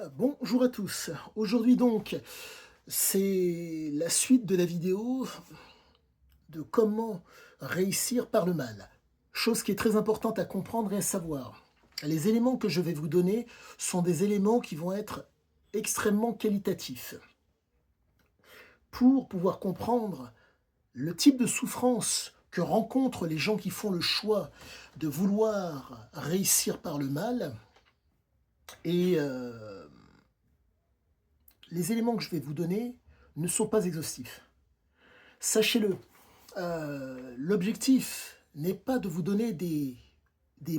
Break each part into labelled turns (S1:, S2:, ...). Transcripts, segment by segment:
S1: Bonjour à tous. Aujourd'hui donc, c'est la suite de la vidéo de comment réussir par le mal. Chose qui est très importante à comprendre et à savoir. Les éléments que je vais vous donner sont des éléments qui vont être extrêmement qualitatifs. Pour pouvoir comprendre le type de souffrance que rencontrent les gens qui font le choix de vouloir réussir par le mal, et les éléments que je vais vous donner ne sont pas exhaustifs. Sachez-le, l'objectif n'est pas de vous donner des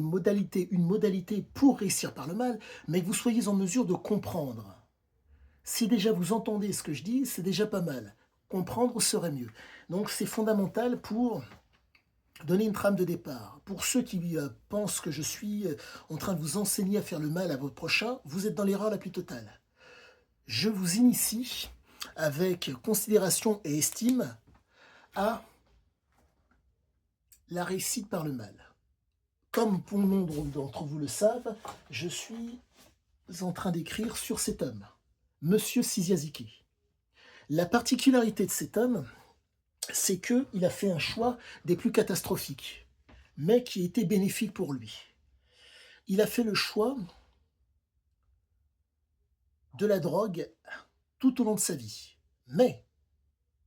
S1: modalités, une modalité pour réussir par le mal, mais que vous soyez en mesure de comprendre. Si déjà vous entendez ce que je dis, c'est déjà pas mal. Comprendre serait mieux. Donc c'est fondamental pour donner une trame de départ. Pour ceux qui pensent que je suis en train de vous enseigner à faire le mal à votre prochain, vous êtes dans l'erreur la plus totale. Je vous initie avec considération et estime à la réussite par le mal. Comme bon nombre d'entre vous le savent, je suis en train d'écrire sur cet homme, Monsieur Siziaziki. La particularité de cet homme, c'est qu'il a fait un choix des plus catastrophiques, mais qui était bénéfique pour lui. Il a fait le choix de la drogue tout au long de sa vie. Mais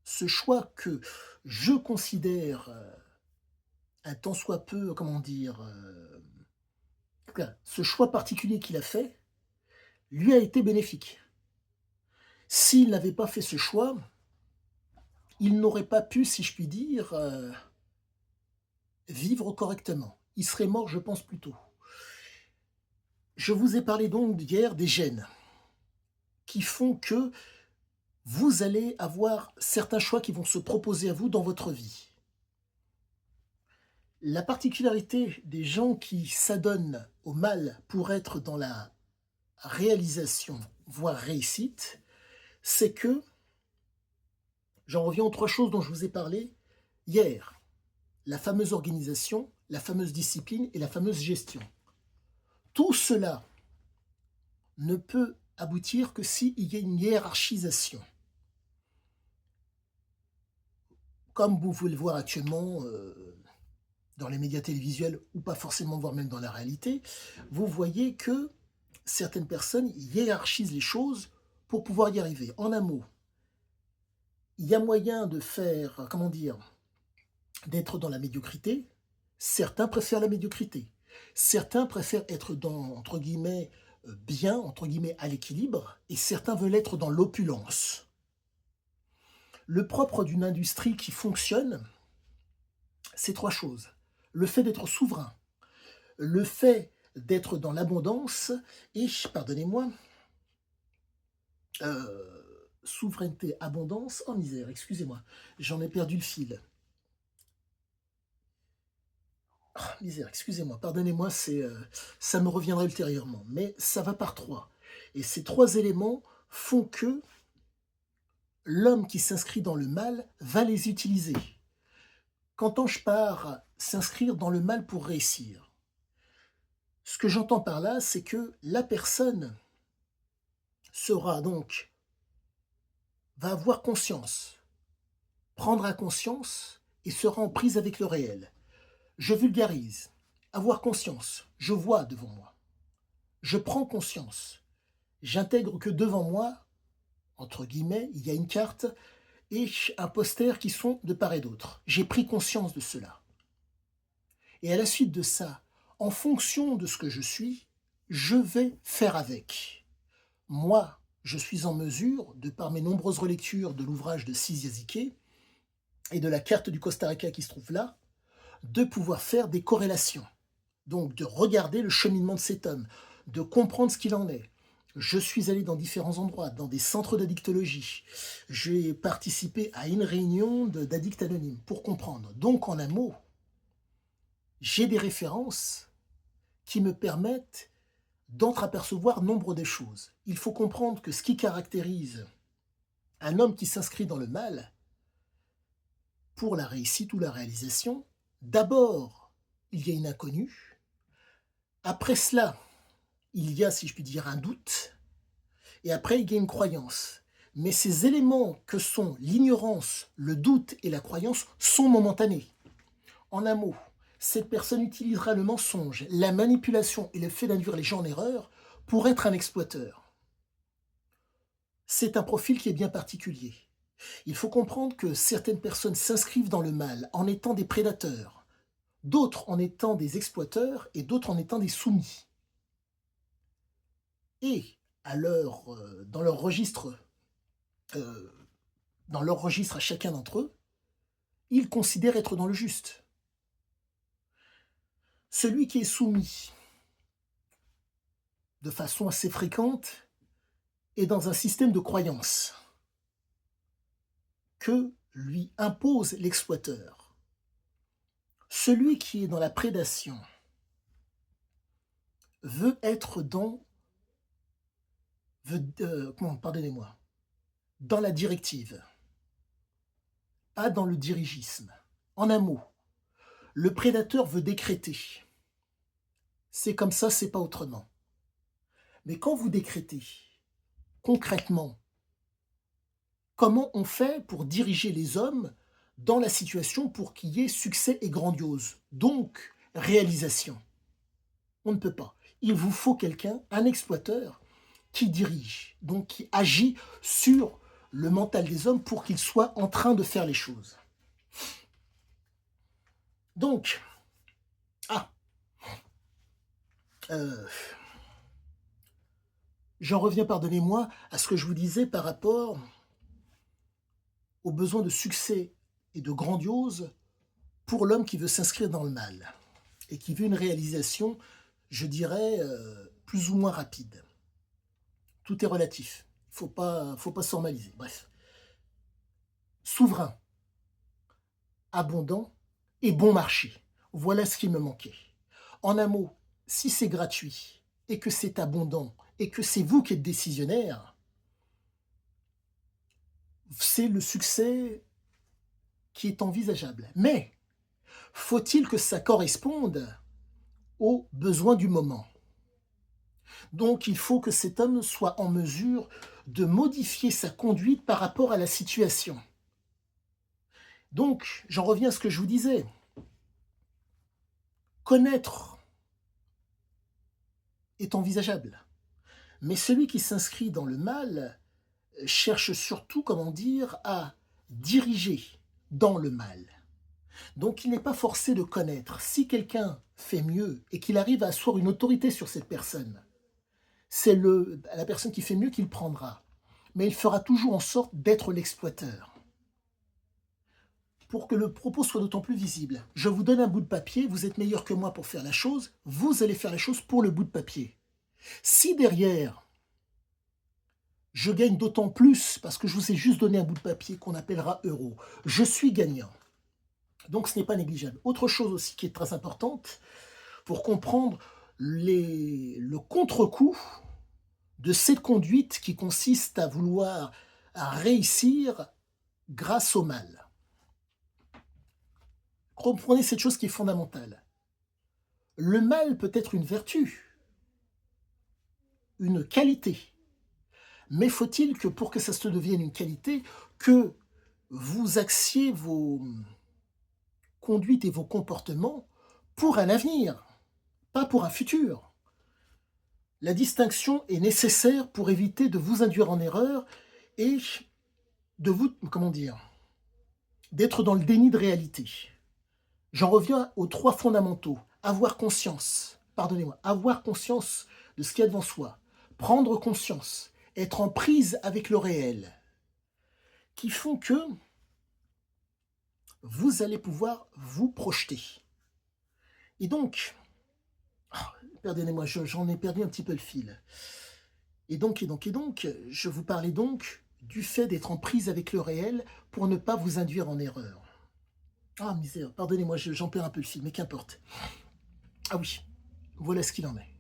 S1: ce choix que je considère un tant soit peu, comment dire, ce choix particulier qu'il a fait, lui a été bénéfique. S'il n'avait pas fait ce choix, il n'aurait pas pu, si je puis dire, vivre correctement. Il serait mort, je pense, plus tôt. Je vous ai parlé donc hier des gènes qui font que vous allez avoir certains choix qui vont se proposer à vous dans votre vie. La particularité des gens qui s'adonnent au mal pour être dans la réalisation, voire réussite, c'est que, j'en reviens aux trois choses dont je vous ai parlé hier, la fameuse organisation, la fameuse discipline et la fameuse gestion. Tout cela ne peut aboutir que s'il y a une hiérarchisation. Comme vous pouvez le voir actuellement dans les médias télévisuels, ou pas forcément, voire même dans la réalité, vous voyez que certaines personnes hiérarchisent les choses pour pouvoir y arriver. En un mot, il y a moyen de faire, comment dire, d'être dans la médiocrité. Certains préfèrent la médiocrité. Certains préfèrent être dans, entre guillemets, bien, entre guillemets, à l'équilibre, et certains veulent être dans l'opulence. Le propre d'une industrie qui fonctionne, c'est trois choses. Le fait d'être souverain, le fait d'être dans l'abondance, et, pardonnez-moi, souveraineté, abondance, oh misère, excusez-moi, j'en ai perdu le fil. Oh, misère, excusez-moi, pardonnez-moi, ça me reviendra ultérieurement, mais ça va par trois. Et ces trois éléments font que l'homme qui s'inscrit dans le mal va les utiliser. Qu'entends-je par s'inscrire dans le mal pour réussir? Ce que j'entends par là, c'est que la personne sera donc, va avoir conscience, prendra conscience et sera en prise avec le réel. Je vulgarise. Avoir conscience. Je vois devant moi. Je prends conscience. J'intègre que devant moi, entre guillemets, il y a une carte et un poster qui sont de part et d'autre. J'ai pris conscience de cela. Et à la suite de ça, en fonction de ce que je suis, je vais faire avec. Moi, je suis en mesure, de par mes nombreuses relectures de l'ouvrage de Siziaziki et de la carte du Costa Rica qui se trouve là, de pouvoir faire des corrélations. Donc de regarder le cheminement de cet homme, de comprendre ce qu'il en est. Je suis allé dans différents endroits, dans des centres d'addictologie. J'ai participé à une réunion d'addicts anonymes pour comprendre. Donc en un mot, j'ai des références qui me permettent d'entreapercevoir nombre de choses. Il faut comprendre que ce qui caractérise un homme qui s'inscrit dans le mal, pour la réussite ou la réalisation, d'abord, il y a une inconnue. Après cela, il y a, si je puis dire, un doute. et après il y a une croyance. Mais ces éléments que sont l'ignorance, le doute et la croyance sont momentanés. En un mot, cette personne utilisera le mensonge, la manipulation et le fait d'induire les gens en erreur pour être un exploiteur. C'est un profil qui est bien particulier. Il faut comprendre que certaines personnes s'inscrivent dans le mal en étant des prédateurs, d'autres en étant des exploiteurs et d'autres en étant des soumis. Et dans leur registre, euh, à chacun d'entre eux, ils considèrent être dans le juste. Celui qui est soumis de façon assez fréquente est dans un système de croyance que lui impose l'exploiteur. Celui qui est dans la prédation veut être pardonnez-moi, dans la directive, pas dans le dirigisme. En un mot, le prédateur veut décréter. C'est comme ça, c'est pas autrement. Mais quand vous décrétez, concrètement, comment on fait pour diriger les hommes dans la situation pour qu'il y ait succès et grandiose, donc réalisation? On ne peut pas. Il vous faut quelqu'un, un exploiteur, qui dirige, donc qui agit sur le mental des hommes pour qu'ils soient en train de faire les choses. Donc, j'en reviens, pardonnez-moi, à ce que je vous disais par rapport au besoin de succès et de grandiose pour l'homme qui veut s'inscrire dans le mal et qui veut une réalisation, je dirais, plus ou moins rapide. Tout est relatif. Faut pas se formaliser. Bref. Souverain, abondant et bon marché. Voilà ce qui me manquait. En un mot, si c'est gratuit et que c'est abondant et que c'est vous qui êtes décisionnaire, c'est le succès qui est envisageable. Mais faut-il que ça corresponde aux besoins du moment? Donc il faut que cet homme soit en mesure de modifier sa conduite par rapport à la situation. Donc, j'en reviens à ce que je vous disais. Connaître est envisageable. Mais celui qui s'inscrit dans le mal cherche surtout, comment dire, à diriger dans le mal. Donc il n'est pas forcé de connaître. Si quelqu'un fait mieux et qu'il arrive à asseoir une autorité sur cette personne, c'est la personne qui fait mieux qu'il prendra. Mais il fera toujours en sorte d'être l'exploiteur. Pour que le propos soit d'autant plus visible, je vous donne un bout de papier, vous êtes meilleur que moi pour faire la chose, vous allez faire la chose pour le bout de papier. Si derrière, je gagne d'autant plus, parce que je vous ai juste donné un bout de papier qu'on appellera euro, je suis gagnant. Donc ce n'est pas négligeable. Autre chose aussi qui est très importante, pour comprendre le contre-coup de cette conduite qui consiste à vouloir réussir grâce au mal. Comprenez cette chose qui est fondamentale. Le mal peut être une vertu, une qualité. Mais faut-il que pour que ça se devienne une qualité, que vous axiez vos conduites et vos comportements pour un avenir, pas pour un futur. La distinction est nécessaire pour éviter de vous induire en erreur et de vous, d'être dans le déni de réalité. J'en reviens aux trois fondamentaux. Avoir conscience de ce qu'il y a devant soi, prendre conscience, être en prise avec le réel, qui font que vous allez pouvoir vous projeter. Et donc, pardonnez-moi, j'en ai perdu un petit peu le fil. Et donc, je vous parlais donc du fait d'être en prise avec le réel pour ne pas vous induire en erreur. Ah, misère, pardonnez-moi, j'en perds un peu le fil, mais qu'importe. Ah oui, voilà ce qu'il en est.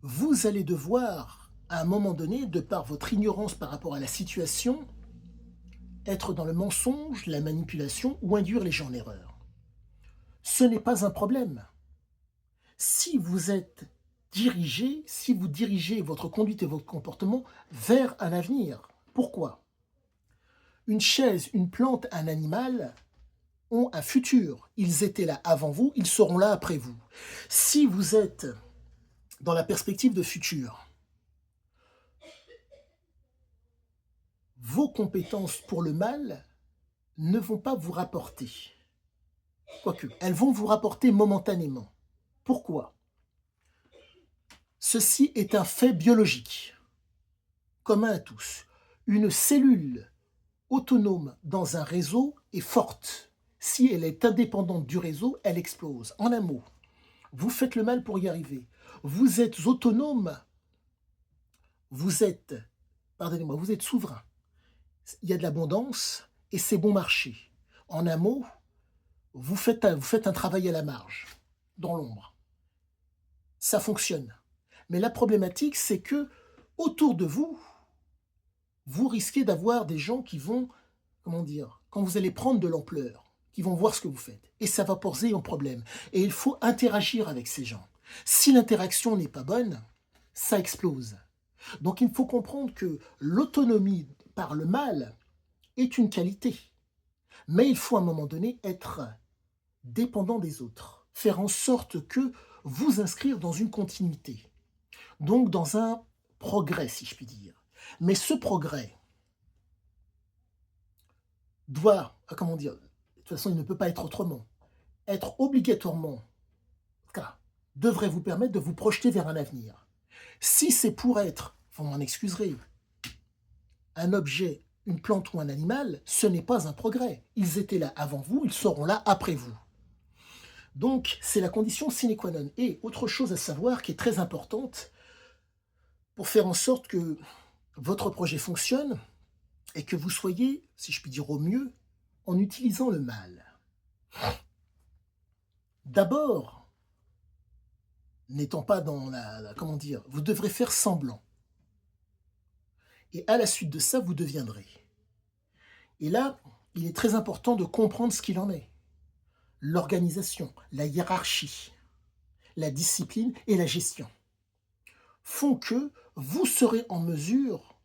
S1: Vous allez devoir, à un moment donné, de par votre ignorance par rapport à la situation, être dans le mensonge, la manipulation ou induire les gens en erreur. Ce n'est pas un problème. Si vous êtes diriger, si vous dirigez votre conduite et votre comportement vers un avenir. Pourquoi? Une chaise, une plante, un animal ont un futur. Ils étaient là avant vous, ils seront là après vous. Si vous êtes dans la perspective de futur, vos compétences pour le mal ne vont pas vous rapporter. Quoique, elles vont vous rapporter momentanément. Pourquoi? Ceci est un fait biologique, commun à tous. Une cellule autonome dans un réseau est forte. Si elle est indépendante du réseau, elle explose. En un mot, vous faites le mal pour y arriver. Vous êtes autonome, vous êtes, pardonnez-moi, vous êtes souverain. Il y a de l'abondance et c'est bon marché. En un mot, vous faites un travail à la marge, dans l'ombre. Ça fonctionne. Mais la problématique, c'est que autour de vous, vous risquez d'avoir des gens qui vont, comment dire, quand vous allez prendre de l'ampleur, qui vont voir ce que vous faites. Et ça va poser un problème. Et il faut interagir avec ces gens. Si l'interaction n'est pas bonne, ça explose. Donc il faut comprendre que l'autonomie par le mal est une qualité. Mais il faut à un moment donné être dépendant des autres. Faire en sorte que vous inscrire dans une continuité. Donc dans un progrès, si je puis dire. Mais ce progrès doit, comment dire, de toute façon il ne peut pas être autrement, être obligatoirement, en tout cas, devrait vous permettre de vous projeter vers un avenir. Si c'est pour être, vous m'en excuserez, un objet, une plante ou un animal, ce n'est pas un progrès. Ils étaient là avant vous, ils seront là après vous. Donc, c'est la condition sine qua non. Et autre chose à savoir qui est très importante, pour faire en sorte que votre projet fonctionne et que vous soyez, si je puis dire au mieux, en utilisant le mal. D'abord, n'étant pas dans comment dire, vous devrez faire semblant. Et à la suite de ça, vous deviendrez. Et là, il est très important de comprendre ce qu'il en est. L'organisation, la hiérarchie, la discipline et la gestion font que vous serez en mesure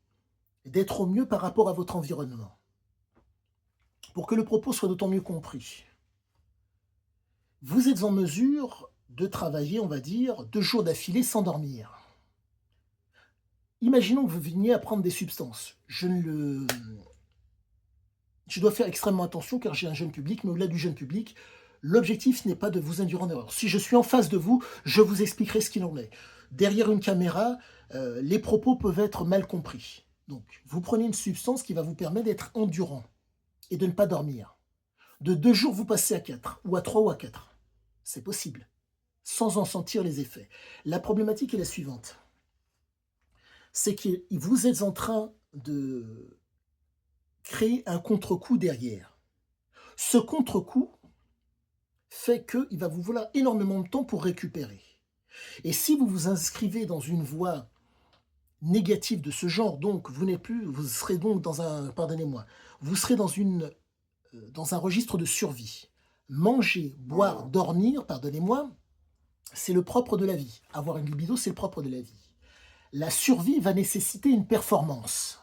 S1: d'être au mieux par rapport à votre environnement. Pour que le propos soit d'autant mieux compris, vous êtes en mesure de travailler, on va dire, 2 jours d'affilée sans dormir. Imaginons que vous veniez à prendre des substances. Je dois faire extrêmement attention car j'ai un jeune public, mais au-delà du jeune public, l'objectif n'est pas de vous induire en erreur. Si je suis en face de vous, je vous expliquerai ce qu'il en est. Derrière une caméra, les propos peuvent être mal compris. Donc, vous prenez une substance qui va vous permettre d'être endurant et de ne pas dormir. De 2 jours, vous passez à 4, ou à 3 ou à 4. C'est possible, sans en sentir les effets. La problématique est la suivante. C'est que vous êtes en train de créer un contre-coup derrière. Ce contre-coup fait qu'il va vous vouloir énormément de temps pour récupérer. Et si vous vous inscrivez dans une voie négative de ce genre, donc vous serez donc dans un, pardonnez-moi, vous serez dans un registre de survie. Manger, boire, dormir, pardonnez-moi, c'est le propre de la vie. Avoir une libido, c'est le propre de la vie. La survie va nécessiter une performance.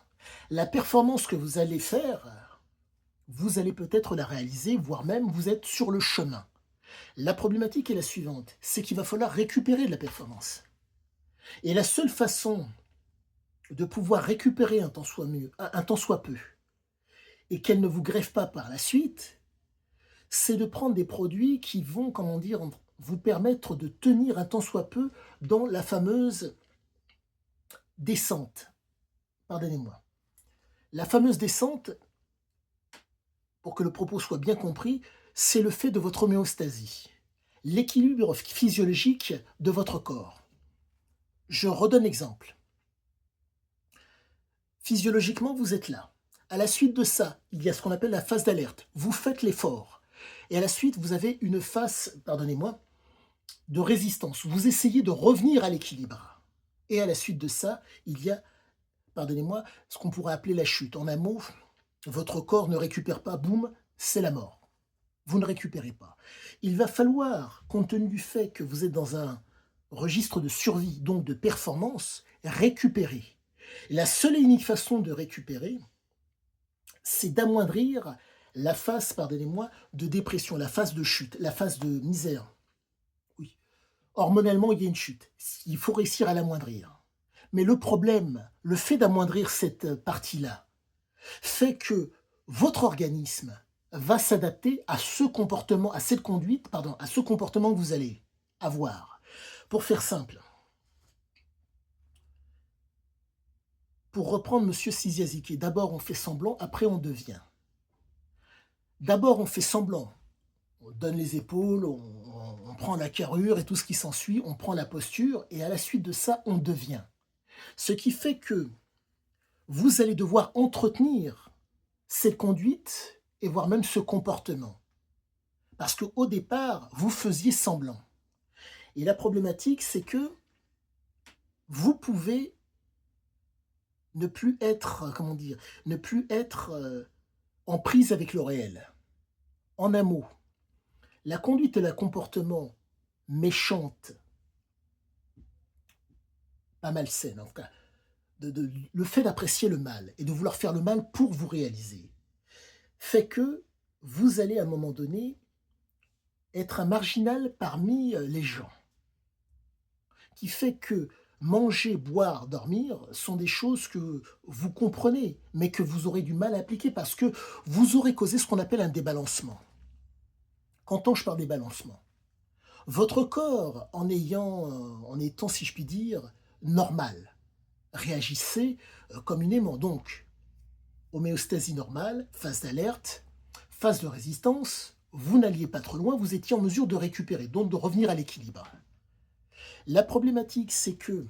S1: La performance que vous allez faire, vous allez peut-être la réaliser, voire même vous êtes sur le chemin. La problématique est la suivante, c'est qu'il va falloir récupérer de la performance. Et la seule façon de pouvoir récupérer un tant soit peu, et qu'elle ne vous greffe pas par la suite, c'est de prendre des produits qui vont, comment dire, vous permettre de tenir un tant soit peu dans la fameuse descente. Pardonnez-moi. La fameuse descente, pour que le propos soit bien compris, c'est le fait de votre homéostasie, l'équilibre physiologique de votre corps. Je redonne l'exemple. Physiologiquement, vous êtes là. À la suite de ça, il y a ce qu'on appelle la phase d'alerte. Vous faites l'effort. Et à la suite, vous avez une phase, pardonnez-moi, de résistance. Vous essayez de revenir à l'équilibre. Et à la suite de ça, il y a, pardonnez-moi, ce qu'on pourrait appeler la chute. En un mot, votre corps ne récupère pas, boum, c'est la mort. Vous ne récupérez pas. Il va falloir, compte tenu du fait que vous êtes dans un registre de survie, donc de performance, récupérer. Et la seule et unique façon de récupérer, c'est d'amoindrir la phase, pardonnez-moi, de dépression, la phase de chute, la phase de misère. Oui. Hormonalement, il y a une chute. Il faut réussir à l'amoindrir. Mais le problème, le fait d'amoindrir cette partie-là, fait que votre organisme va s'adapter à ce comportement, à cette conduite, pardon, à ce comportement que vous allez avoir. Pour faire simple, pour reprendre Monsieur Siziaziki, d'abord on fait semblant, après on devient. D'abord on fait semblant, on donne les épaules, on prend la carrure et tout ce qui s'ensuit, on prend la posture et à la suite de ça on devient. Ce qui fait que vous allez devoir entretenir cette conduite et voire même ce comportement. Parce qu'au départ, vous faisiez semblant. Et la problématique, c'est que vous pouvez ne plus être, comment dire, ne plus être en prise avec le réel. En un mot, la conduite et le comportement méchante, pas malsaine en tout cas, le fait d'apprécier le mal et de vouloir faire le mal pour vous réaliser, fait que vous allez à un moment donné être un marginal parmi les gens. Qui fait que manger, boire, dormir sont des choses que vous comprenez, mais que vous aurez du mal à appliquer parce que vous aurez causé ce qu'on appelle un débalancement. Quand je parle débalancement, votre corps, en étant, si je puis dire, normal, réagissait communément. Donc, homéostasie normale, phase d'alerte, phase de résistance, vous n'alliez pas trop loin, vous étiez en mesure de récupérer, donc de revenir à l'équilibre. La problématique, c'est que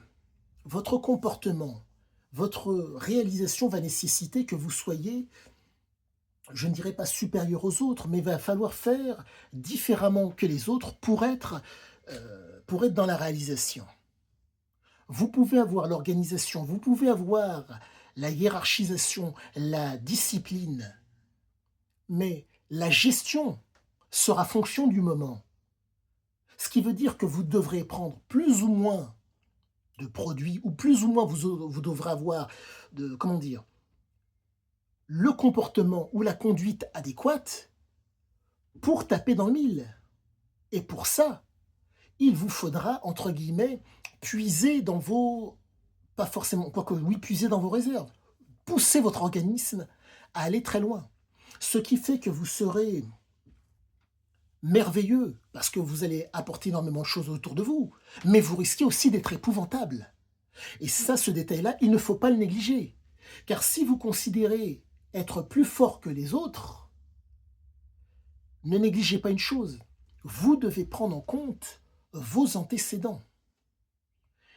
S1: votre comportement, votre réalisation va nécessiter que vous soyez, je ne dirais pas supérieur aux autres, mais il va falloir faire différemment que les autres pour être dans la réalisation. Vous pouvez avoir l'organisation, vous pouvez avoir la hiérarchisation, la discipline, mais la gestion sera fonction du moment. Ce qui veut dire que vous devrez prendre plus ou moins de produits, ou plus ou moins vous devrez avoir comment dire, le comportement ou la conduite adéquate pour taper dans le mille. Et pour ça, il vous faudra, entre guillemets, puiser dans vos, pas forcément, quoique oui, puiser dans vos réserves, pousser votre organisme à aller très loin. Ce qui fait que vous serez merveilleux, parce que vous allez apporter énormément de choses autour de vous, mais vous risquez aussi d'être épouvantable. Et ça, ce détail-là, il ne faut pas le négliger. Car si vous considérez être plus fort que les autres, ne négligez pas une chose. Vous devez prendre en compte vos antécédents.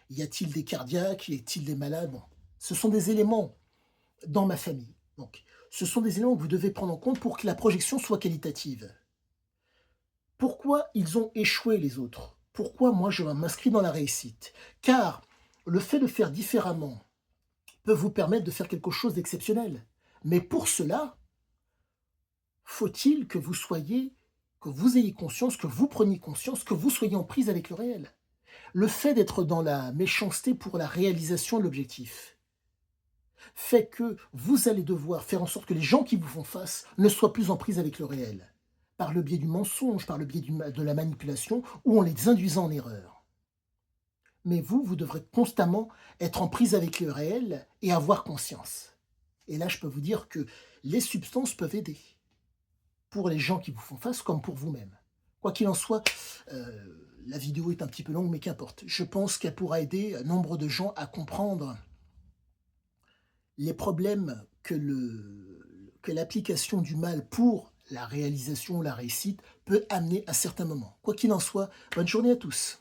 S1: Y a-t-il des cardiaques? Y a-t-il des malades? Bon, ce sont des éléments dans ma famille. Donc, ce sont des éléments que vous devez prendre en compte pour que la projection soit qualitative. Pourquoi ils ont échoué les autres? Pourquoi moi je m'inscris dans la réussite? Car le fait de faire différemment peut vous permettre de faire quelque chose d'exceptionnel. Mais pour cela, faut-il que vous ayez conscience, que vous preniez conscience, que vous soyez en prise avec le réel. Le fait d'être dans la méchanceté pour la réalisation de l'objectif fait que vous allez devoir faire en sorte que les gens qui vous font face ne soient plus en prise avec le réel, par le biais du mensonge, par le biais de la manipulation, ou en les induisant en erreur. Mais vous devrez constamment être en prise avec le réel et avoir conscience. Et là, je peux vous dire que les substances peuvent aider, pour les gens qui vous font face comme pour vous-même. Quoi qu'il en soit, la vidéo est un petit peu longue, mais qu'importe. Je pense qu'elle pourra aider nombre de gens à comprendre les problèmes que l'application du mal pour la réalisation, la réussite, peut amener à certains moments. Quoi qu'il en soit, bonne journée à tous.